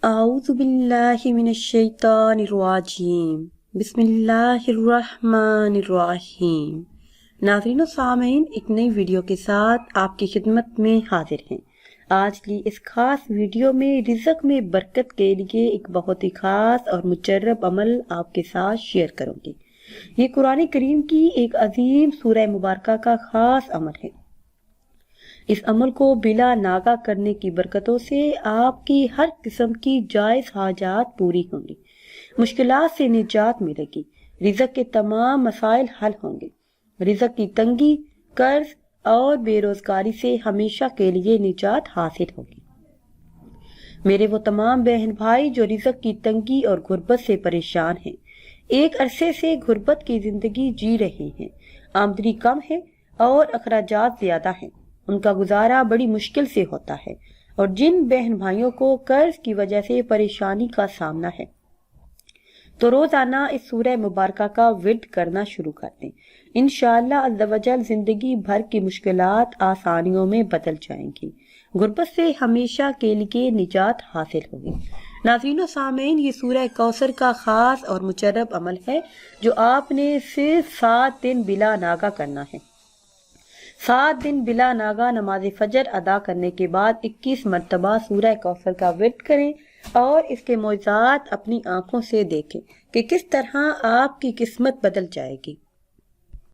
اعوذ باللہ من الشیطان الرجیم بسم اللہ الرحمن الرحیم۔ ناظرین و سامعین، ایک نئی ویڈیو کے ساتھ آپ کی خدمت میں حاضر ہیں۔ آج کی اس خاص ویڈیو میں رزق میں برکت کے لیے ایک بہت ہی خاص اور مجرب عمل آپ کے ساتھ شیئر کروں گی۔ یہ قرآن کریم کی ایک عظیم سورہ مبارکہ کا خاص عمل ہے۔ اس عمل کو بلا ناغہ کرنے کی برکتوں سے آپ کی ہر قسم کی جائز حاجات پوری ہوں گی، مشکلات سے نجات ملے گی، رزق کے تمام مسائل حل ہوں گے، رزق کی تنگی، قرض اور بے روزگاری سے ہمیشہ کے لیے نجات حاصل ہوگی۔ میرے وہ تمام بہن بھائی جو رزق کی تنگی اور غربت سے پریشان ہیں، ایک عرصے سے غربت کی زندگی جی رہے ہیں، آمدنی کم ہے اور اخراجات زیادہ ہیں، ان کا گزارا بڑی مشکل سے ہوتا ہے، اور جن بہن بھائیوں کو قرض کی وجہ سے پریشانی کا سامنا ہے، تو روزانہ اس سورہ مبارکہ کا ورد کرنا شروع کر دیں۔ انشاءاللہ عز و جل زندگی بھر کی مشکلات آسانیوں میں بدل جائیں گی، غربت سے ہمیشہ کے لیے نجات حاصل ہوگی۔ ناظرین و سامعین، یہ سورہ کوثر کا خاص اور مجرب عمل ہے جو آپ نے صرف 7 دن بلا ناغہ کرنا ہے۔ 7 دن بلا ناغہ نماز فجر ادا کرنے کے بعد 21 مرتبہ سورہ کوثر کا ورد کریں اور اس کے معجزات اپنی آنکھوں سے دیکھیں کہ کس طرح آپ کی قسمت بدل جائے گی۔